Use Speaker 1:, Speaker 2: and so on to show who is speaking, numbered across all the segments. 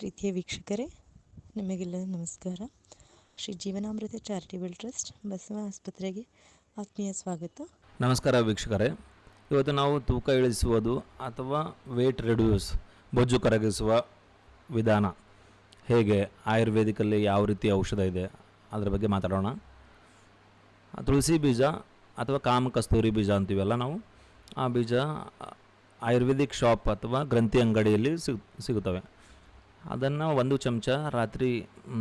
Speaker 1: ಪ್ರೀತಿಯ ವೀಕ್ಷಕರೇ, ನಿಮಗೆಲ್ಲ ನಮಸ್ಕಾರ. ಶ್ರೀ ಜೀವನಾಮೃತ ಚಾರಿಟೇಬಲ್ ಟ್ರಸ್ಟ್ ಬಸವ ಆಸ್ಪತ್ರೆಗೆ ಆತ್ಮೀಯ ಸ್ವಾಗತ.
Speaker 2: ನಮಸ್ಕಾರ ವೀಕ್ಷಕರೇ, ಇವತ್ತು ನಾವು ತೂಕ ಇಳಿಸುವುದು ಅಥವಾ ವೇಟ್ ರೆಡ್ಯೂಸ್ ಬೊಜ್ಜು ಕರಗಿಸುವ ವಿಧಾನ ಹೇಗೆ, ಆಯುರ್ವೇದಿಕಲ್ಲಿ ಯಾವ ರೀತಿ ಔಷಧ ಇದೆ ಅದರ ಬಗ್ಗೆ ಮಾತಾಡೋಣ. ತುಳಸಿ ಬೀಜ ಅಥವಾ ಕಾಮಕಸ್ತೂರಿ ಬೀಜ ಅಂತೀವಲ್ಲ ನಾವು, ಆ ಬೀಜ ಆಯುರ್ವೇದಿಕ್ ಶಾಪ್ ಅಥವಾ ಗ್ರಂಥಿ ಅಂಗಡಿಯಲ್ಲಿ ಸಿಗುತ್ತವೆ. ಅದನ್ನು 1 ಚಮಚ ರಾತ್ರಿ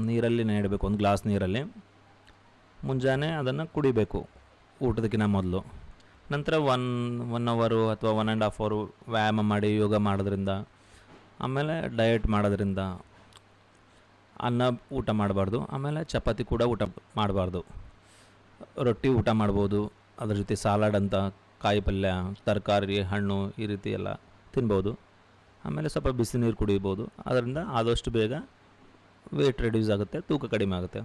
Speaker 2: ನೀರಲ್ಲಿ ನೆಡಬೇಕು, ಒಂದು ಗ್ಲಾಸ್ ನೀರಲ್ಲಿ. ಮುಂಜಾನೆ ಅದನ್ನು ಕುಡಿಬೇಕು ಊಟದಕ್ಕಿಂತ ಮೊದಲು. ನಂತರ ಒನ್ ಅವರು ಅಥವಾ 1.5 ಅವರು ವ್ಯಾಯಾಮ ಮಾಡಿ ಯೋಗ ಮಾಡೋದ್ರಿಂದ, ಆಮೇಲೆ ಡಯಟ್ ಮಾಡೋದ್ರಿಂದ ಅನ್ನ ಊಟ ಮಾಡಬಾರ್ದು, ಆಮೇಲೆ ಚಪಾತಿ ಕೂಡ ಊಟ ಮಾಡಬಾರ್ದು. ರೊಟ್ಟಿ ಊಟ ಮಾಡ್ಬೋದು, ಅದ್ರ ಜೊತೆ ಸಲಾಡ್ ಅಂತ ಕಾಯಿ ಪಲ್ಯ, ತರಕಾರಿ, ಹಣ್ಣು ಈ ರೀತಿ ಎಲ್ಲ ತಿನ್ಬೋದು. ಆಮೇಲೆ ಸ್ವಲ್ಪ ಬಿಸಿ ನೀರು ಕುಡಿಬೋದು. ಅದರಿಂದ ಆದಷ್ಟು ಬೇಗ ವೇಟ್ ರೆಡ್ಯೂಸ್ ಆಗುತ್ತೆ, ತೂಕ ಕಡಿಮೆ ಆಗುತ್ತೆ.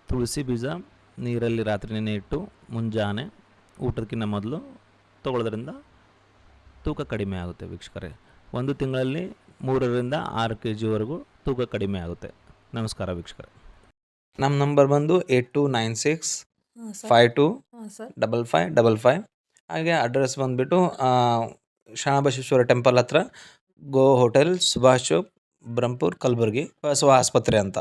Speaker 2: ತುಳಸಿ ಬೀಜ ನೀರಲ್ಲಿ ರಾತ್ರಿ ನೆನೆ ಇಟ್ಟು ಮುಂಜಾನೆ ಊಟಕ್ಕಿಂತ ಮೊದಲು ತೊಗೊಳ್ಳೋದ್ರಿಂದ ತೂಕ ಕಡಿಮೆ ಆಗುತ್ತೆ ವೀಕ್ಷಕರೇ. 1 ತಿಂಗಳಲ್ಲಿ 3ರಿಂದ 6 kgವರೆಗೂ ತೂಕ ಕಡಿಮೆ ಆಗುತ್ತೆ. ನಮಸ್ಕಾರ ವೀಕ್ಷಕರೇ. ನಮ್ಮ ನಂಬರ್ ಬಂದು 8296525555. ಹಾಗೆ ಅಡ್ರೆಸ್ ಬಂದುಬಿಟ್ಟು ಶರಣಬಸವೇಶ್ವರ ಟೆಂಪಲ್ ಹತ್ರ, ಗೋ ಹೋಟೆಲ್, ಸುಭಾಷ್ ಚೌಕ್, ಬ್ರಹ್ಮಪುರ್, ಕಲಬುರಗಿ, ಬಸವ ಆಸ್ಪತ್ರೆ ಅಂತ.